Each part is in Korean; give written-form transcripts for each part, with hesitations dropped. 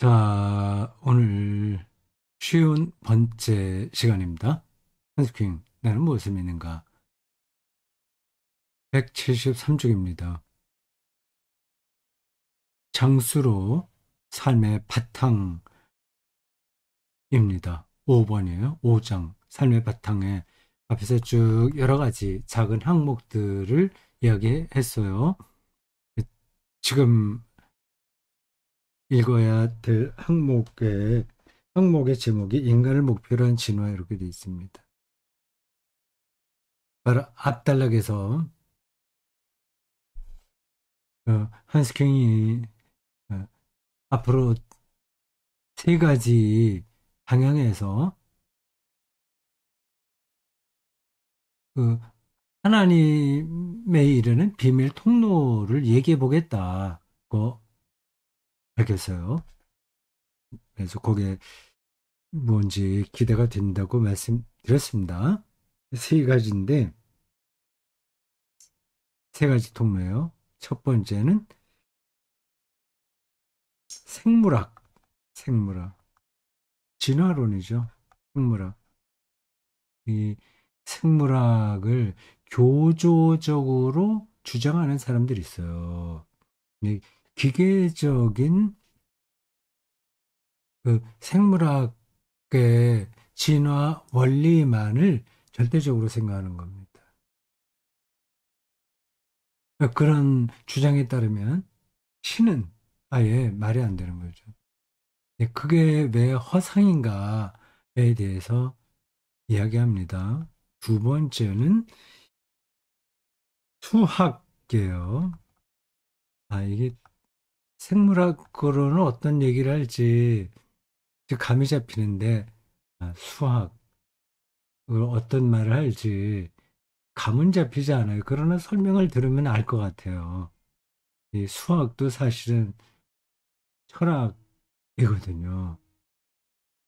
자, 오늘 쉬운 번째 시간입니다. 한스킹, 나는 무엇을 믿는가? 173쪽입니다. 장수로 삶의 바탕입니다. 5번이에요. 5장. 삶의 바탕에 앞에서 쭉 여러 가지 작은 항목들을 이야기했어요. 지금 읽어야 될 항목의 제목이 인간을 목표로 한 진화 이렇게 되어 있습니다. 바로 앞단락에서 한스킹이 앞으로 세 가지 방향에서 그 하나님의 이르는 비밀 통로를 얘기해 보겠다고 밝혔어요. 그래서 그게 뭔지 기대가 된다고 말씀드렸습니다. 세 가지인데, 세 가지 통로예요. 첫 번째는 생물학, 진화론이죠. 생물학. 이 생물학을 교조적으로 주장하는 사람들이 있어요. 이 기계적인 그 생물학의 진화 원리만을 절대적으로 생각하는 겁니다. 그런 주장에 따르면 신은 아예 말이 안 되는 거죠. 그게 왜 허상인가에 대해서 이야기합니다. 두 번째는 수학이에요. 이게 생물학으로는 어떤 얘기를 할지 감이 잡히는데, 수학, 어떤 말을 할지 감은 잡히지 않아요. 그러나 설명을 들으면 알 것 같아요. 이 수학도 사실은 철학이거든요.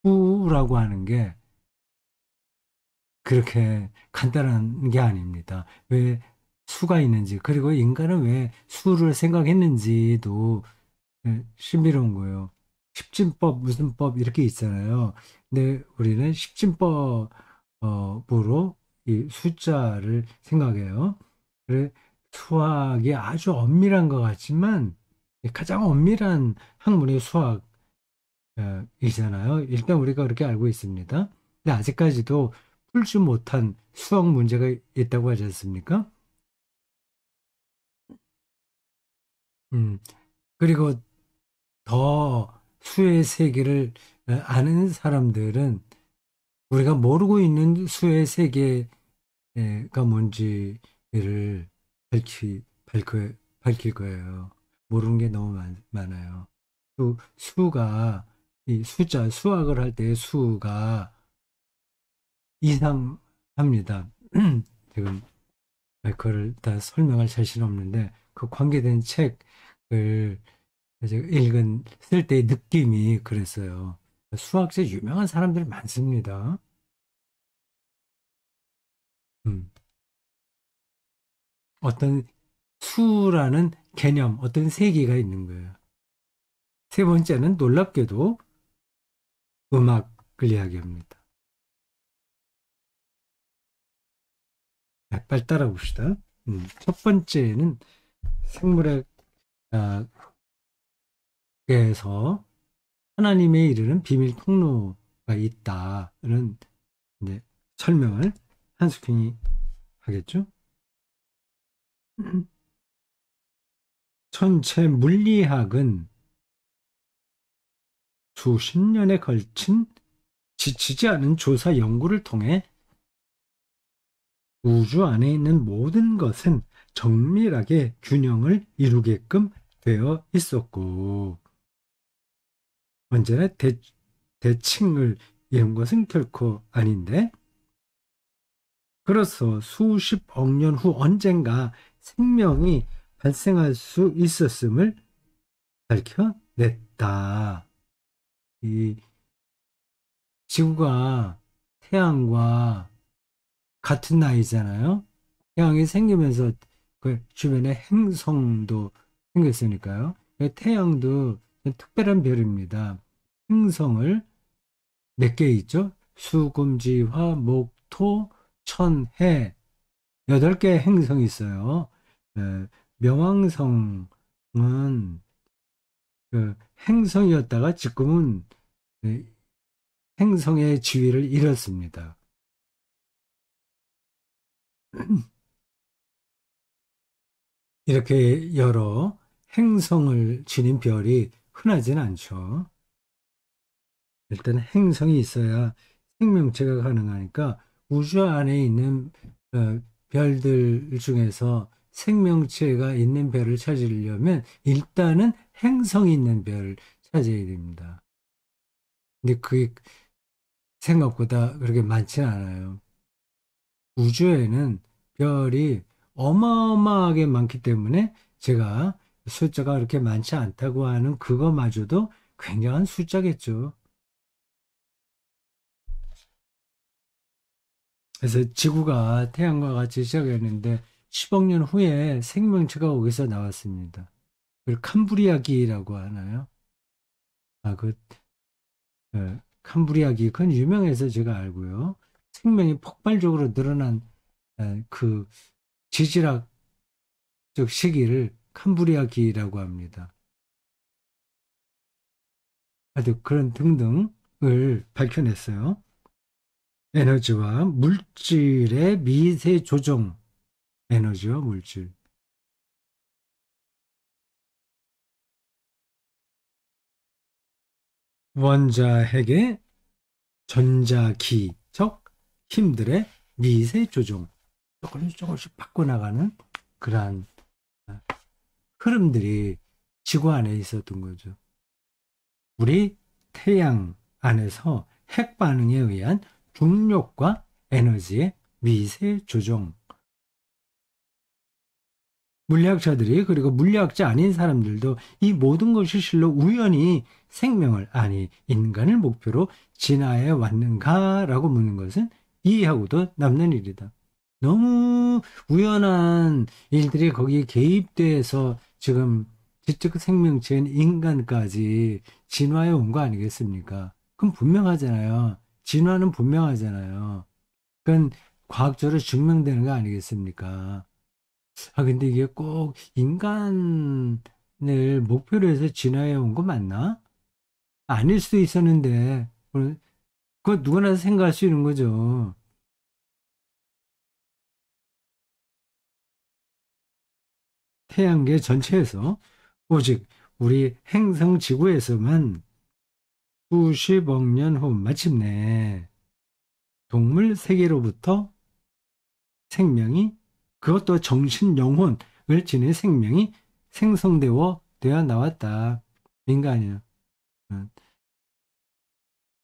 수라고 하는 게 그렇게 간단한 게 아닙니다. 왜 수가 있는지, 그리고 인간은 왜 수를 생각했는지도 신비로운 거예요. 십진법, 무슨 법, 이렇게 있잖아요. 근데 우리는 십진법으로 이 숫자를 생각해요. 그래, 수학이 아주 엄밀한 것 같지만, 가장 엄밀한 학문이 수학이잖아요. 일단 우리가 그렇게 알고 있습니다. 근데 아직까지도 풀지 못한 수학 문제가 있다고 하지 않습니까? 음, 그리고 더 수의 세계를 아는 사람들은 우리가 모르고 있는 수의 세계가 뭔지를 밝힐 거예요. 모르는 게 너무 많아요. 또 수가, 이 숫자, 수학을 할 때 수가 이상합니다. 지금 그걸 다 설명할 자신 없는데 그 관계된 책을 쓸 때의 느낌이 그랬어요. 수학자 유명한 사람들이 많습니다. 음, 어떤 수라는 개념, 어떤 세계가 있는 거예요. 세 번째는 놀랍게도 음악을 이야기합니다. 빨리 따라봅시다. 첫 번째는 생물학에서 하나님의 이르는 비밀 통로가 있다는 이제 설명을 한스킹이 하겠죠. 전체 물리학은 수십 년에 걸친 지치지 않은 조사 연구를 통해 우주 안에 있는 모든 것은 정밀하게 균형을 이루게끔 되어 있었고, 언제나 대칭을 이룬 것은 결코 아닌데, 그래서 수십억 년 후 언젠가 생명이 발생할 수 있었음을 밝혀냈다. 이 지구가 태양과 같은 나이잖아요. 태양이 생기면서 그 주변에 행성도 생겼으니까요. 태양도 특별한 별입니다. 행성을 몇 개 있죠? 수, 금, 지, 화, 목, 토, 천, 해. 8개 행성이 있어요. 명왕성은 그 행성이었다가 지금은 에, 행성의 지위를 잃었습니다. 이렇게 여러 행성을 지닌 별이 흔하진 않죠. 일단 행성이 있어야 생명체가 가능하니까 우주 안에 있는 별들 중에서 생명체가 있는 별을 찾으려면 일단은 행성이 있는 별을 찾아야 됩니다. 근데 그게 생각보다 그렇게 많지는 않아요. 우주에는 별이 어마어마하게 많기 때문에 제가 숫자가 그렇게 많지 않다고 하는 그거마저도 굉장한 숫자겠죠. 그래서 지구가 태양과 같이 시작했는데 10억 년 후에 생명체가 거기서 나왔습니다. 그걸 캄브리아기라고 하나요? 아, 캄브리아기, 그건 유명해서 제가 알고요. 생명이 폭발적으로 늘어난 그 지질학적 시기를 캄브리아기라고 합니다. 하여튼 그런 등등을 밝혀냈어요. 에너지와 물질의 미세 조정, 에너지와 물질. 원자핵의 전자기적 힘들의 미세 조정. 조금씩 조금씩 바꿔나가는 그러한 흐름들이 지구 안에 있었던 거죠. 우리 태양 안에서 핵 반응에 의한 중력과 에너지의 미세 조정. 물리학자들이 그리고 물리학자 아닌 사람들도 이 모든 것이 실로 우연히 생명을 아니 인간을 목표로 진화해 왔는가라고 묻는 것은 이해하고도 남는 일이다. 너무 우연한 일들이 거기에 개입돼서 지금 지적 생명체인 인간까지 진화해 온 거 아니겠습니까? 그럼 분명하잖아요. 진화는 분명하잖아요. 그건 과학적으로 증명되는 거 아니겠습니까? 아, 근데 이게 꼭 인간을 목표로 해서 진화해 온 거 맞나? 아닐 수도 있었는데, 그거 누구나 생각할 수 있는 거죠. 태양계 전체에서 오직 우리 행성 지구에서만 수십억 년 후 마침내 동물 세계로부터 생명이 그것도 정신 영혼을 지닌 생명이 되어 나왔다. 인간이요. 음,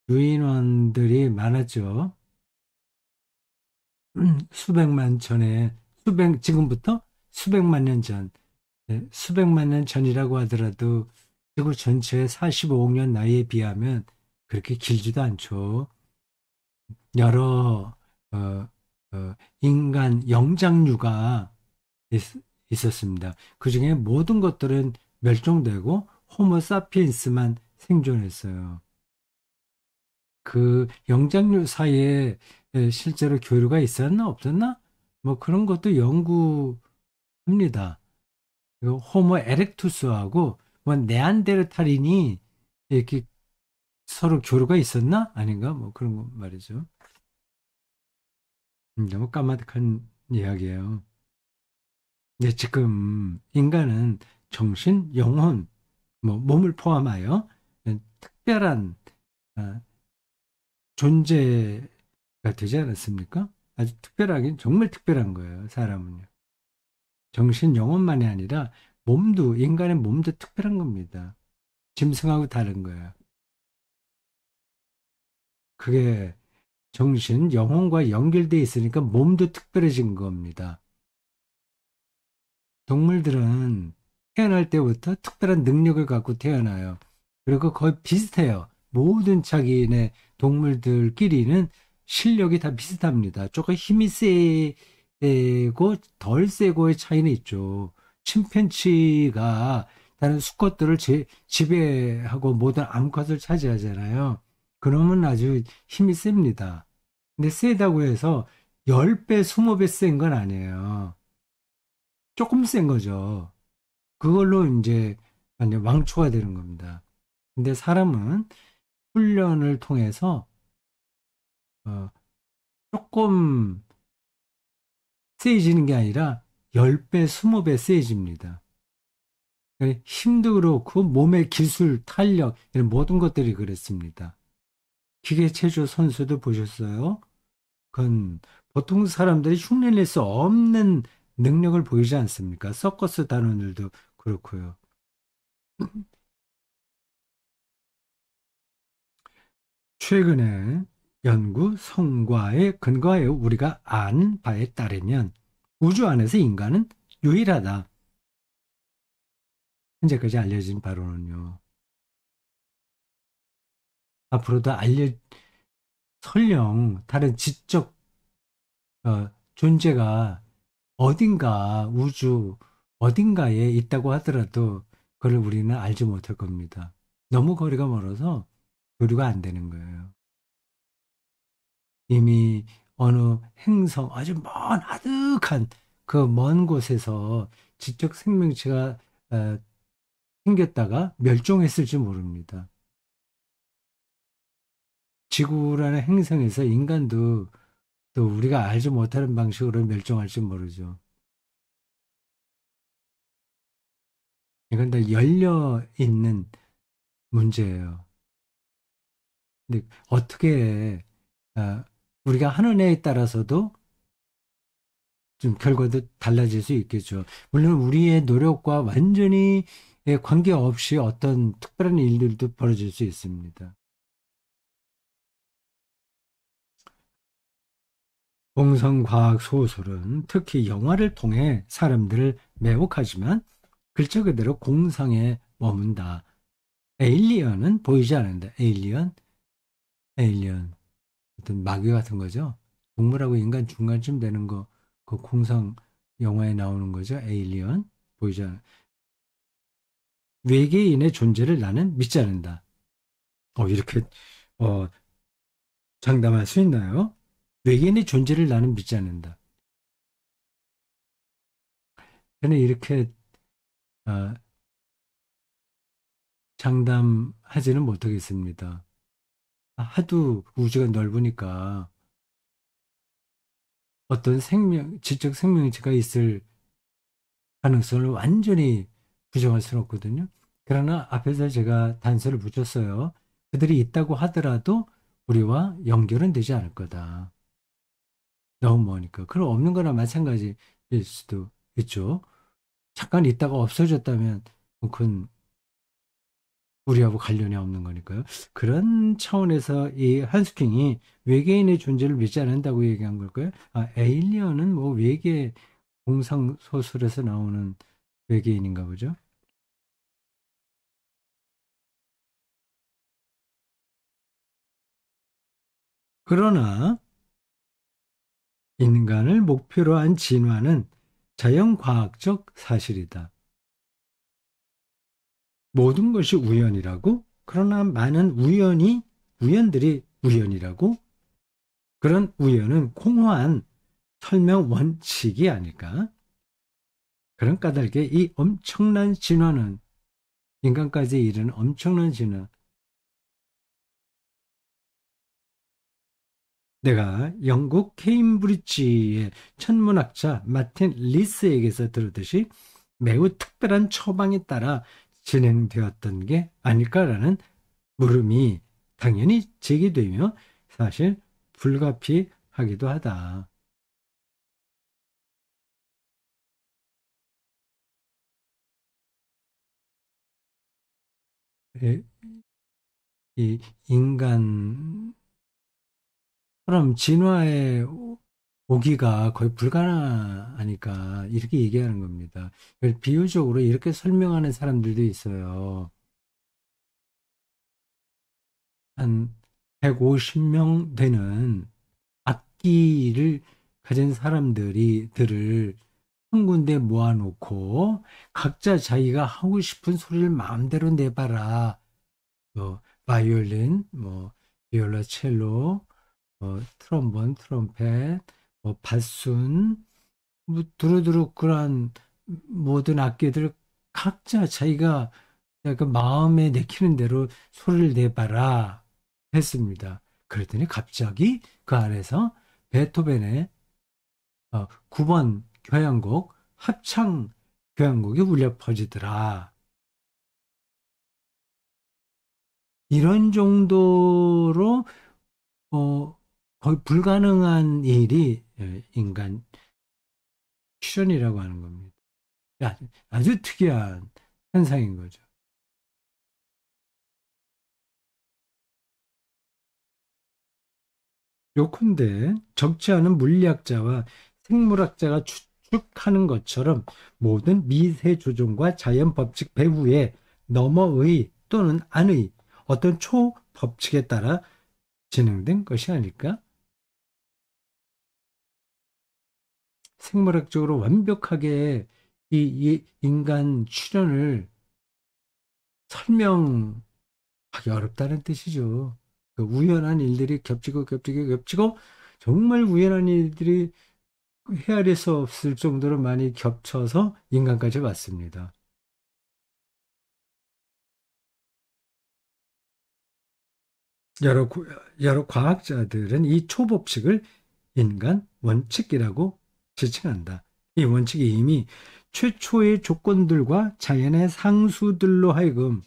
유인원들이 많았죠. 수백만 전에 지금부터 수백만 년 전, 수백만 년 전이라고 하더라도 지구 전체의 45억 년 나이에 비하면 그렇게 길지도 않죠. 여러 어, 인간 영장류가 있, 있었습니다. 그중에 모든 것들은 멸종되고 호모사피엔스만 생존했어요. 그 영장류 사이에 실제로 교류가 있었나 없었나? 뭐 그런 것도 연구합니다. 그리고 호모 에렉투스하고 뭐 네안데르탈인이 이렇게 서로 교류가 있었나? 아닌가? 뭐 그런 거 말이죠. 너무 까마득한 이야기예요. 근데 지금 인간은 정신, 영혼, 뭐 몸을 포함하여 특별한 아, 존재가 되지 않았습니까? 아주 특별하긴 정말 특별한 거예요, 사람은요. 정신, 영혼만이 아니라 인간의 몸도 특별한 겁니다. 짐승하고 다른 거예요. 그게 정신, 영혼과 연결돼 있으니까 몸도 특별해진 겁니다. 동물들은 태어날 때부터 특별한 능력을 갖고 태어나요. 그리고 거의 비슷해요. 모든 자기네 동물들끼리는 실력이 다 비슷합니다. 조금 힘이 세고 덜 세고의 차이는 있죠. 침팬치가 다른 수컷들을 지배하고 모든 암컷을 차지하잖아요. 그러면 아주 힘이 셉니다. 근데 세다고 해서 10배, 20배 센 건 아니에요. 조금 센 거죠. 그걸로 이제 완전 왕초가 되는 겁니다. 근데 사람은 훈련을 통해서 어, 조금 세지는 게 아니라 10배, 20배 세집니다. 힘도 그렇고 몸의 기술, 탄력 이런 모든 것들이 그랬습니다. 기계체조 선수도 보셨어요? 그건 보통 사람들이 흉내낼 수 없는 능력을 보이지 않습니까? 서커스 단원들도 그렇고요. 최근에 연구 성과에 근거하여 우리가 안 바에 따르면 우주 안에서 인간은 유일하다. 현재까지 알려진 바로는요. 앞으로도 설령 다른 지적 존재가 어딘가 우주 어딘가에 있다고 하더라도 그걸 우리는 알지 못할 겁니다. 너무 거리가 멀어서 교류가 안 되는 거예요. 이미 어느 행성 아주 먼 아득한 그 먼 곳에서 지적 생명체가 어, 생겼다가 멸종했을지 모릅니다. 지구라는 행성에서 인간도 또 우리가 알지 못하는 방식으로 멸종할지 모르죠. 이건 다 열려 있는 문제예요. 근데 어떻게 아, 우리가 하는 애에 따라서도 좀 결과도 달라질 수 있겠죠. 물론 우리의 노력과 완전히 관계없이 어떤 특별한 일들도 벌어질 수 있습니다. 공상과학 소설은 특히 영화를 통해 사람들을 매혹하지만 글자 그대로 공상에 머문다. 에일리언은 보이지 않는다. 에일리언. 어떤 마귀 같은 거죠. 동물하고 인간 중간쯤 되는 거, 그 공상 영화에 나오는 거죠. 에일리언. 보이지 않는. 외계인의 존재를 나는 믿지 않는다. 이렇게, 어, 장담할 수 있나요? 외계인의 존재를 나는 믿지 않는다. 저는 이렇게, 어, 장담하지는 못하겠습니다. 하도 우주가 넓으니까 어떤 지적 생명체가 있을 가능성을 완전히 부정할 수는 없거든요. 그러나 앞에서 제가 단서를 붙였어요. 그들이 있다고 하더라도 우리와 연결은 되지 않을 거다. 너무 머니까. 그럼 없는 거나 마찬가지일 수도 있죠. 잠깐 있다가 없어졌다면 그건 우리하고 관련이 없는 거니까요. 그런 차원에서 이 한스킹이 외계인의 존재를 믿지 않는다고 얘기한 걸까요? 에일리언은 뭐 외계 공상 소설에서 나오는 외계인인가 보죠. 그러나 인간을 목표로 한 진화는 자연과학적 사실이다. 모든 것이 우연이라고? 그러나 많은 우연들이 우연이라고? 그런 우연은 공허한 설명 원칙이 아닐까? 그런 까닭에 이 엄청난 진화는 인간까지 이르는 엄청난 진화. 내가 영국 케임브리지의 천문학자 마틴 리스에게서 들었듯이 매우 특별한 처방에 따라 진행되었던 게 아닐까라는 물음이 당연히 제기되며 사실 불가피하기도 하다. 이 이 인간 그럼 진화의 오기가 거의 불가능하니까 이렇게 얘기하는 겁니다. 비유적으로 이렇게 설명하는 사람들도 있어요. 한 150명 되는 악기를 가진 들을 한 군데 모아놓고 각자 자기가 하고 싶은 소리를 마음대로 내봐라. 바이올린, 비올라, 첼로, 트럼본, 트럼펫, 바순, 두루두루 그러한 모든 악기들 각자 자기가 약간 마음에 내키는 대로 소리를 내봐라 했습니다. 그랬더니 갑자기 그 안에서 베토벤의 9번 교향곡 합창 교향곡이 울려 퍼지더라. 이런 정도로 거의 불가능한 일이 인간 출현이라고 하는 겁니다. 아주 특이한 현상인 거죠. 요컨대 적지 않은 물리학자와 생물학자가 추측하는 것처럼 모든 미세 조종과 자연 법칙 배후에 너머의 또는 안의 어떤 초법칙에 따라 진행된 것이 아닐까? 생물학적으로 완벽하게 이 인간 출현을 설명하기 어렵다는 뜻이죠. 그 우연한 일들이 겹치고 겹치고 겹치고 정말 우연한 일들이 헤아릴 수 없을 정도로 많이 겹쳐서 인간까지 왔습니다. 여러, 여러 과학자들은 이 초법칙을 인간 원칙이라고 지칭한다. 이 원칙이 이미 최초의 조건들과 자연의 상수들로 하여금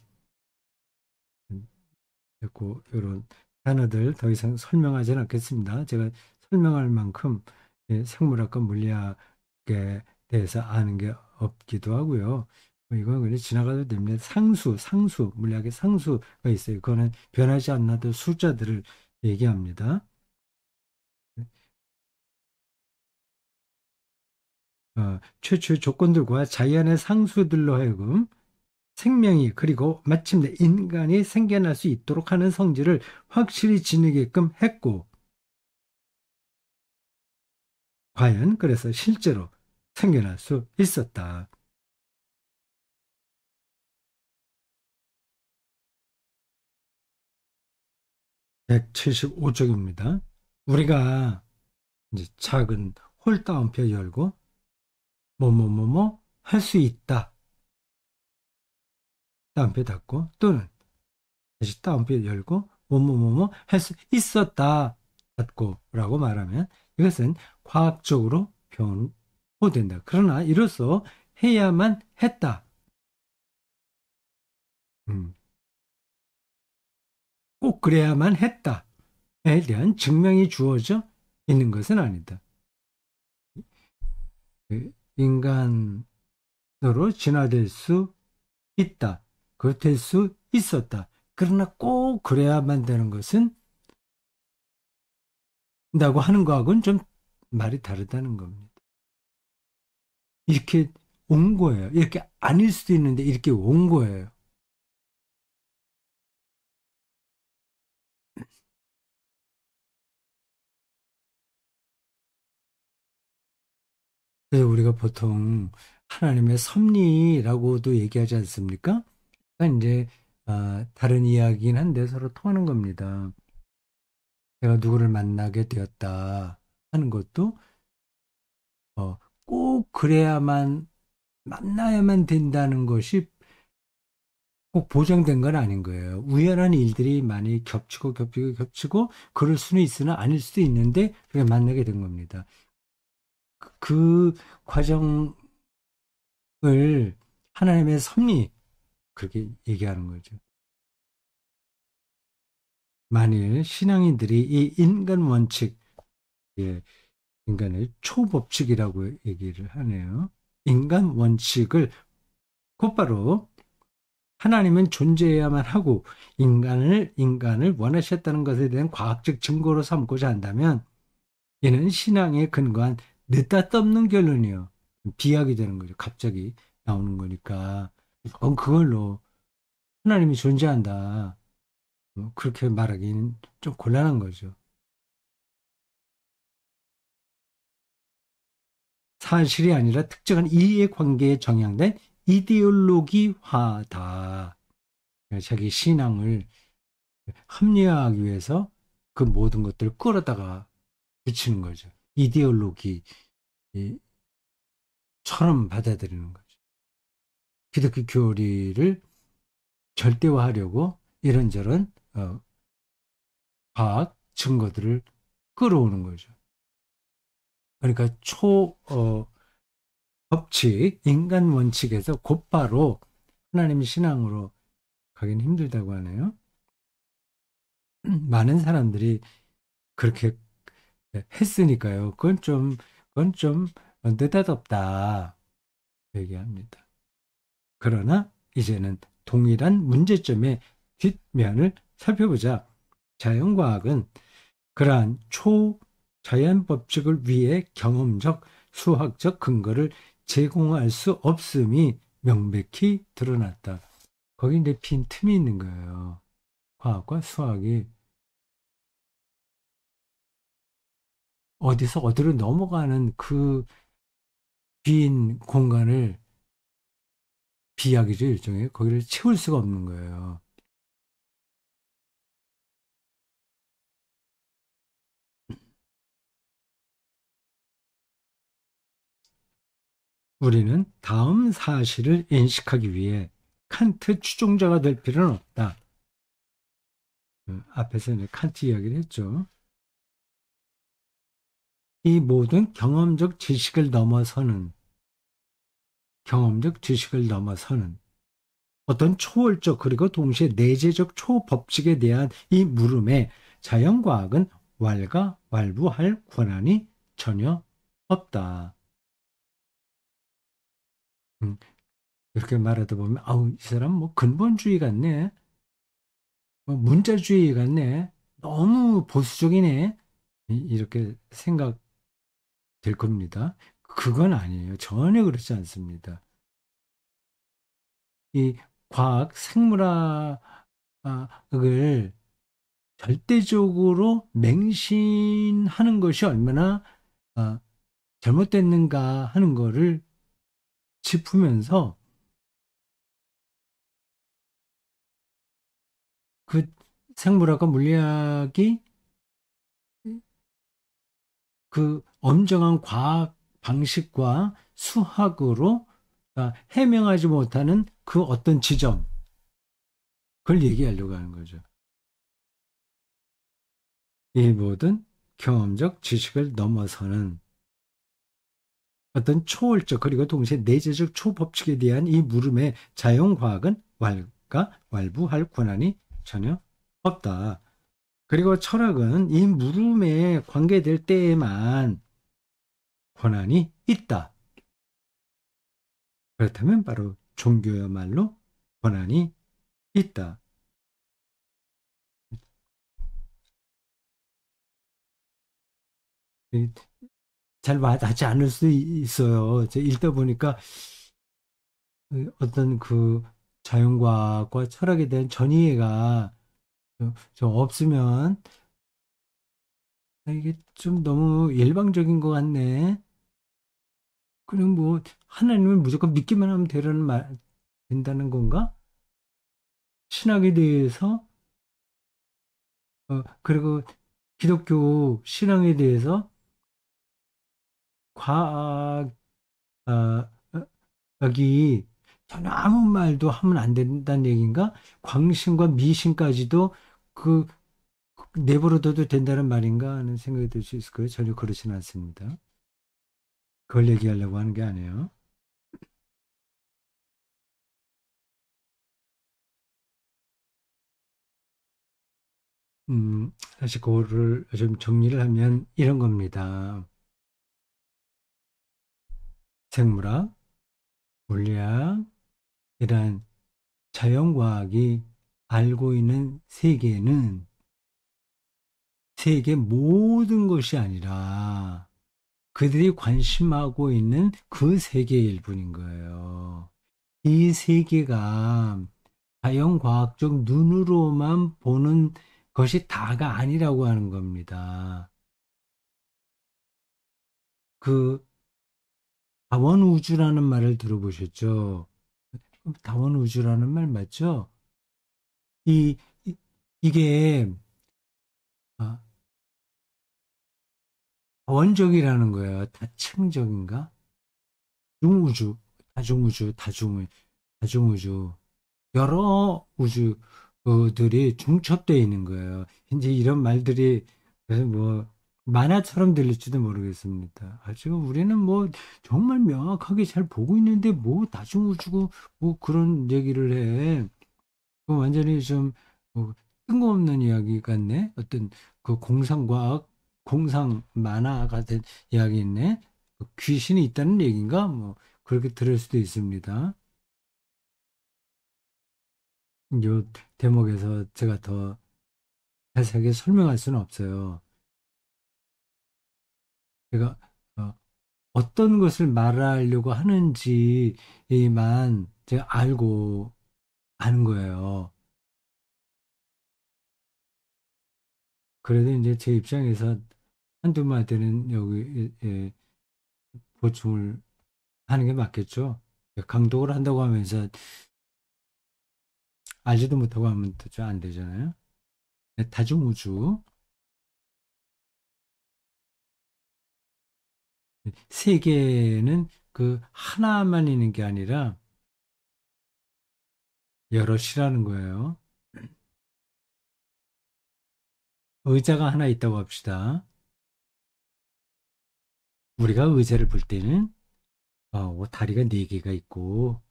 있고 이런 단어들 더 이상 설명하지는 않겠습니다. 제가 설명할 만큼 생물학과 물리학에 대해서 아는 게 없기도 하고요. 이건 그냥 지나가도 됩니다. 상수, 물리학의 상수가 있어요. 그거는 변하지 않나도 숫자들을 얘기합니다. 최초의 조건들과 자연의 상수들로 하여금 생명이 그리고 마침내 인간이 생겨날 수 있도록 하는 성질을 확실히 지니게끔 했고, 과연 그래서 실제로 생겨날 수 있었다. 175쪽입니다. 우리가 이제 작은 홀다운표 열고 뭐뭐뭐뭐 할 수 있다. 다운표 닫고 또는 다시 다운표 열고 뭐뭐뭐뭐 할 수 있었다. 닫고 라고 말하면 이것은 과학적으로 변호된다. 그러나 이로써 해야만 했다. 음, 꼭 그래야만 했다에 대한 증명이 주어져 있는 것은 아니다. 그 인간으로 진화될 수 있다. 그될 수 있었다. 그러나 꼭 그래야만 되는 것은 라고 하는 거하고는 좀 말이 다르다는 겁니다. 이렇게 온 거예요. 이렇게 아닐 수도 있는데 이렇게 온 거예요. 그래서 우리가 보통 하나님의 섭리라고도 얘기하지 않습니까? 그러니까 이제 다른 이야기긴 한데 서로 통하는 겁니다. 내가 누구를 만나게 되었다 하는 것도 꼭 그래야만 만나야만 된다는 것이 꼭 보장된 건 아닌 거예요. 우연한 일들이 많이 겹치고 겹치고 겹치고 그럴 수는 있으나 아닐 수도 있는데 그렇게 만나게 된 겁니다. 그 과정을 하나님의 섭리 그렇게 얘기하는 거죠. 만일 신앙인들이 이 인간 원칙, 예, 인간의 초법칙이라고 얘기를 하네요. 인간 원칙을 곧바로 하나님은 존재해야만 하고 인간을 원하셨다는 것에 대한 과학적 증거로 삼고자 한다면 이는 신앙에 근거한 느닷없는 결론이요. 비약이 되는 거죠. 갑자기 나오는 거니까. 그걸로 하나님이 존재한다. 그렇게 말하기는 좀 곤란한 거죠. 사실이 아니라 특정한 이해관계에 정향된 이데올로기화다. 자기 신앙을 합리화하기 위해서 그 모든 것들을 끌어다가 붙이는 거죠. 이데올로기처럼 받아들이는 거죠. 기독교 교리를 절대화하려고 이런저런 과학 증거들을 끌어오는 거죠. 그러니까 법칙, 인간 원칙에서 곧바로 하나님의 신앙으로 가기는 힘들다고 하네요. 많은 사람들이 그렇게 했으니까요. 그건 좀 느닷없다 얘기합니다. 그러나 이제는 동일한 문제점의 뒷면을 살펴보자. 자연과학은 그러한 초자연 법칙을 위해 경험적, 수학적 근거를 제공할 수 없음이 명백히 드러났다. 거기 이제 빈 틈이 있는 거예요. 과학과 수학이 어디서 어디로 넘어가는 그 빈 공간을 비약이죠, 일종의. 거기를 채울 수가 없는 거예요. 우리는 다음 사실을 인식하기 위해 칸트 추종자가 될 필요는 없다. 앞에서 이제 칸트 이야기를 했죠. 이 모든 경험적 지식을 넘어서는 어떤 초월적 그리고 동시에 내재적 초법칙에 대한 이 물음에 자연과학은 왈가왈부할 권한이 전혀 없다. 음, 이렇게 말하다 보면 아우 이 사람 뭐 근본주의 같네, 뭐 문자주의 같네, 너무 보수적이네, 이렇게 생각될 겁니다. 그건 아니에요. 전혀 그렇지 않습니다. 이 과학, 생물학을 절대적으로 맹신하는 것이 얼마나 아, 잘못됐는가 하는 거를 짚으면서 그 생물학과 물리학이 그 엄정한 과학 방식과 수학으로 해명하지 못하는 그 어떤 지점, 그걸 얘기하려고 하는 거죠. 이 모든 경험적 지식을 넘어서는 어떤 초월적 그리고 동시에 내재적 초법칙에 대한 이 물음에 자연과학은 왈가왈부할 권한이 전혀 없다. 그리고 철학은 이 물음에 관계될 때에만 권한이 있다. 그렇다면 바로 종교야말로 권한이 있다. 잘 와닿지 않을 수 있어요. 읽다 보니까 어떤 그 자연과학과 철학에 대한 전이해가 좀 없으면 이게 좀 너무 일방적인 것 같네. 그럼 뭐 하나님을 무조건 믿기만 하면 된다는 건가? 신학에 대해서 그리고 기독교 신앙에 대해서 과학 아, 이 전혀 아무 말도 하면 안 된다는 얘기인가? 광신과 미신까지도 그 내버려둬도 된다는 말인가 하는 생각이 들 수 있을 거예요. 전혀 그렇지는 않습니다. 그걸 얘기하려고 하는 게 아니에요. 사실 그거를 좀 정리를 하면 이런 겁니다. 생물학, 물리학, 이런 자연과학이 알고 있는 세계는 세계 모든 것이 아니라 그들이 관심하고 있는 그 세계의 일부인 거예요. 이 세계가 자연과학적 눈으로만 보는 것이 다가 아니라고 하는 겁니다. 그 다원우주라는 말을 들어보셨죠? 다원우주라는 말 맞죠? 이, 이- 이게 아, 다원적이라는 거예요. 다층적인가? 중우주, 다중우주, 다중우주. 여러 우주들이 중첩되어 있는 거예요. 이제 이런 말들이 그래서 뭐 만화처럼 들릴지도 모르겠습니다. 아, 지금 우리는 뭐 정말 명확하게 잘 보고 있는데 뭐 다중우주고 뭐 그런 얘기를 해. 그 완전히 좀 뜬금없는 이야기 같네. 어떤 그 공상과학, 공상 만화 같은 이야기 있네. 귀신이 있다는 얘기인가? 뭐 그렇게 들을 수도 있습니다. 요 대목에서 제가 더 자세하게 설명할 수는 없어요. 제가 어떤 것을 말하려고 하는지만 제가 알고 아는 거예요. 그래도 이제 제 입장에서 한두 마디는 여기 보충을 하는 게 맞겠죠. 강독을 한다고 하면서 알지도 못하고 하면 또 안 되잖아요. 네, 다중우주 세계는 그 하나만 있는 게 아니라 여럿이라는 거예요. 의자가 하나 있다고 합시다. 우리가 의자를 볼 때는 다리가 네 개가 있고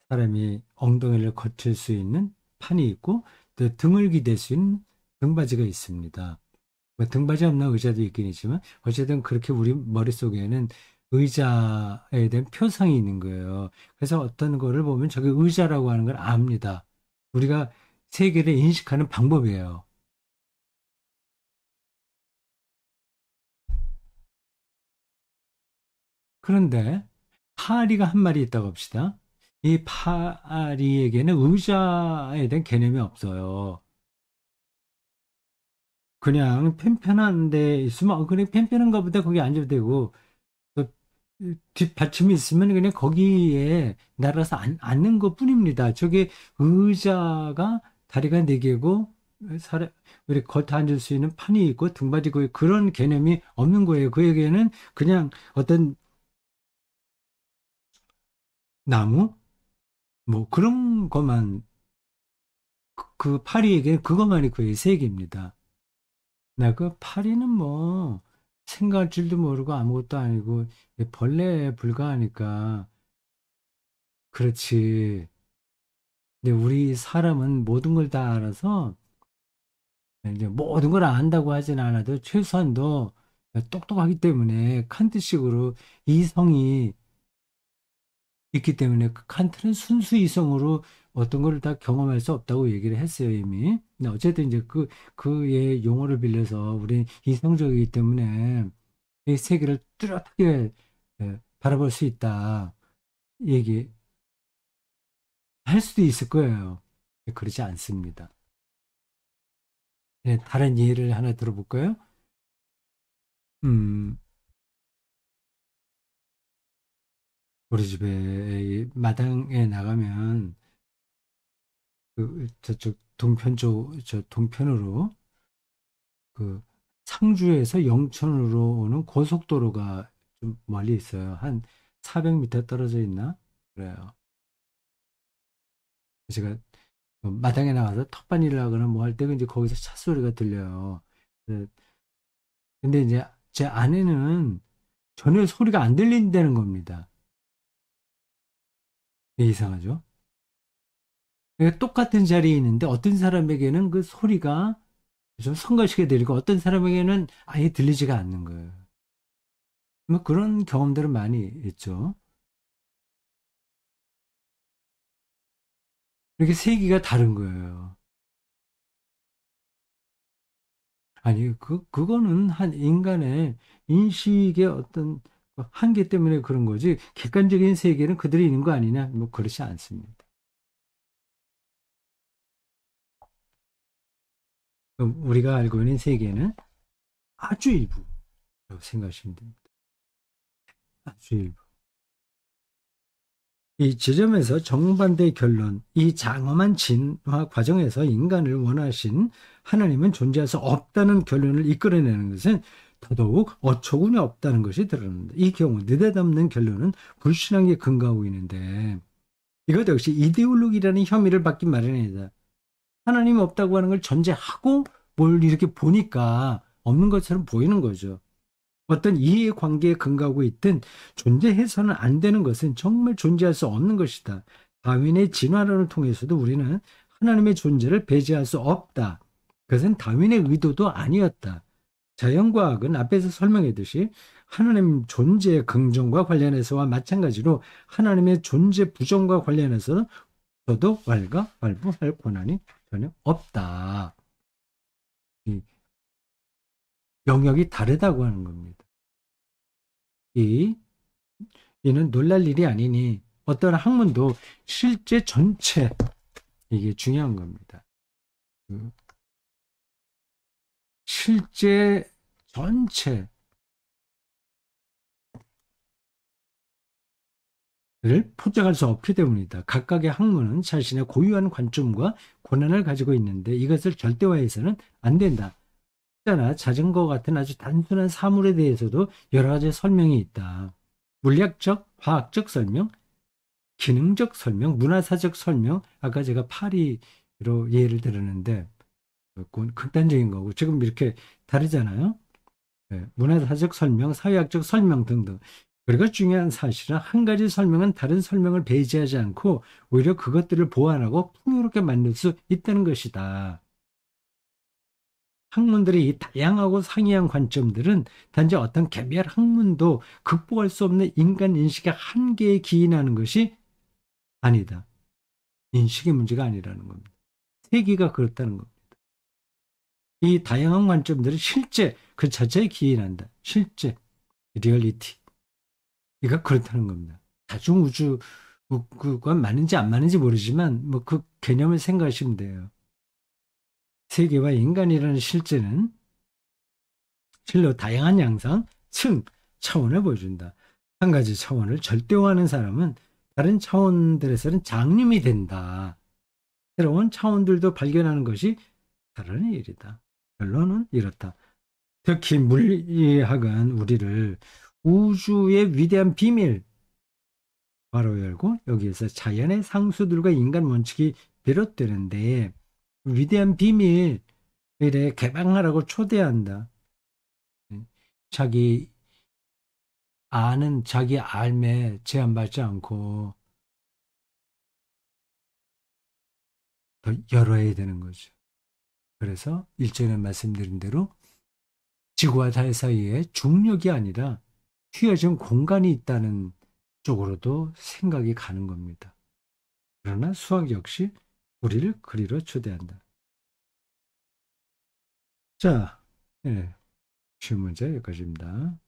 사람이 엉덩이를 거칠 수 있는 판이 있고 또 등을 기댈 수 있는 등받이가 있습니다. 뭐 등받이 없는 의자도 있긴 있지만 어쨌든 그렇게 우리 머릿속에는 의자에 대한 표상이 있는 거예요. 그래서 어떤 거를 보면 저게 의자라고 하는 걸 압니다. 우리가 세계를 인식하는 방법이에요. 그런데 파리가 한 마리 있다고 합시다. 이 파리에게는 의자에 대한 개념이 없어요. 그냥 편편한 데 있으면 그냥 편편한가 보다 거기 앉아도 되고 또 뒷받침이 있으면 그냥 거기에 날아서 앉는 것뿐입니다. 저게 의자가 다리가 네 개고 사람 우리 겉에 앉을 수 있는 판이 있고 등받이고 그런 개념이 없는 거예요. 그에게는 그냥 어떤 나무 뭐 그런 것만 그 파리에게 그것만이 그의 세계입니다. 나 그 파리는 뭐 생각할 줄도 모르고 아무것도 아니고 벌레에 불과하니까 그렇지. 근데 우리 사람은 모든 걸 다 알아서 이제 모든 걸 안다고 하진 않아도 최소한도 똑똑하기 때문에 칸트식으로 이성이 있기 때문에 그 칸트는 순수 이성으로 어떤 걸 다 경험할 수 없다고 얘기를 했어요, 이미. 근데 어쨌든 이제 그의 용어를 빌려서 우리 이성적이기 때문에 이 세계를 뚜렷하게 바라볼 수 있다. 얘기할 수도 있을 거예요. 그렇지 않습니다. 네, 다른 예를 하나 들어볼까요? 음, 우리 집에 마당에 나가면 그 저쪽 동편 저 동편으로 그 상주에서 영천으로 오는 고속도로가 좀 멀리 있어요. 한 400m 떨어져 있나? 그래요. 제가 마당에 나가서 텃밭일을 하거나 뭐 할 때 이제 거기서 차 소리가 들려요. 네. 근데 이제 제 아내는 전혀 소리가 안 들린다는 겁니다. 왜 이상하죠? 그러니까 똑같은 자리에 있는데 어떤 사람에게는 그 소리가 좀 성가시게 들리고 어떤 사람에게는 아예 들리지가 않는 거예요. 뭐 그런 경험들은 많이 있죠. 이렇게 세기가 다른 거예요. 아니, 그거는 한 인간의 인식의 어떤 한계 때문에 그런 거지. 객관적인 세계는 그대로 있는 거 아니냐? 뭐 그렇지 않습니다. 우리가 알고 있는 세계는 아주 일부라고 생각하시면 됩니다. 아주 일부. 이 지점에서 정반대의 결론, 이 장엄한 진화 과정에서 인간을 원하신 하나님은 존재할 수 없다는 결론을 이끌어내는 것은 더더욱 어처구니 없다는 것이 드러납니다. 이 경우 느닷없는 결론은 불신앙에 근거하고 있는데 이것 역시 이데올로기라는 혐의를 받기 마련이다. 하나님이 없다고 하는 걸 전제하고 뭘 이렇게 보니까 없는 것처럼 보이는 거죠. 어떤 이해관계에 근거하고 있든 존재해서는 안 되는 것은 정말 존재할 수 없는 것이다. 다윈의 진화론을 통해서도 우리는 하나님의 존재를 배제할 수 없다. 그것은 다윈의 의도도 아니었다. 자연과학은 앞에서 설명했듯이 하나님 존재의 긍정과 관련해서와 마찬가지로 하나님의 존재 부정과 관련해서는 저도 왈가왈부할 권한이 전혀 없다. 이 영역이 다르다고 하는 겁니다. 이는 놀랄 일이 아니니 어떤 학문도 실제 전체 이게 중요한 겁니다. 실제 전체를 포착할 수 없기 때문이다. 각각의 학문은 자신의 고유한 관점과 권한을 가지고 있는데 이것을 절대화해서는 안 된다. 숫자나 자전거 같은 아주 단순한 사물에 대해서도 여러 가지 설명이 있다. 물리학적, 화학적 설명, 기능적 설명, 문화사적 설명, 아까 제가 파리로 예를 들었는데 그건 극단적인 거고 지금 이렇게 다르잖아요. 네, 문화사적 설명, 사회학적 설명 등등. 그리고 중요한 사실은 한 가지 설명은 다른 설명을 배제하지 않고 오히려 그것들을 보완하고 풍요롭게 만들 수 있다는 것이다. 학문들의 이 다양하고 상이한 관점들은 단지 어떤 개별 학문도 극복할 수 없는 인간 인식의 한계에 기인하는 것이 아니다. 인식의 문제가 아니라는 겁니다. 세계가 그렇다는 겁니다. 이 다양한 관점들은 실제 그 자체에 기인한다. 실제, 리얼리티. 이가 그렇다는 겁니다. 다중우주가 맞는지 안 맞는지 모르지만 뭐 그 개념을 생각하시면 돼요. 세계와 인간이라는 실제는 실로 다양한 양상, 차원을 보여준다. 한 가지 차원을 절대화하는 사람은 다른 차원들에서는 장님이 된다. 새로운 차원들도 발견하는 것이 다른 일이다. 결론은 이렇다. 특히 물리학은 우리를 우주의 위대한 비밀 바로 열고 여기에서 자연의 상수들과 인간 원칙이 비롯되는데 위대한 비밀에 개방하라고 초대한다. 자기 아는 자기 삶에 제한받지 않고 더 열어야 되는 거죠. 그래서 일전에 말씀드린 대로 지구와 달 사이에 중력이 아니라 휘어진 공간이 있다는 쪽으로도 생각이 가는 겁니다. 그러나 수학 역시 우리를 그리로 초대한다. 자, 쉬운 문제 여기까지입니다.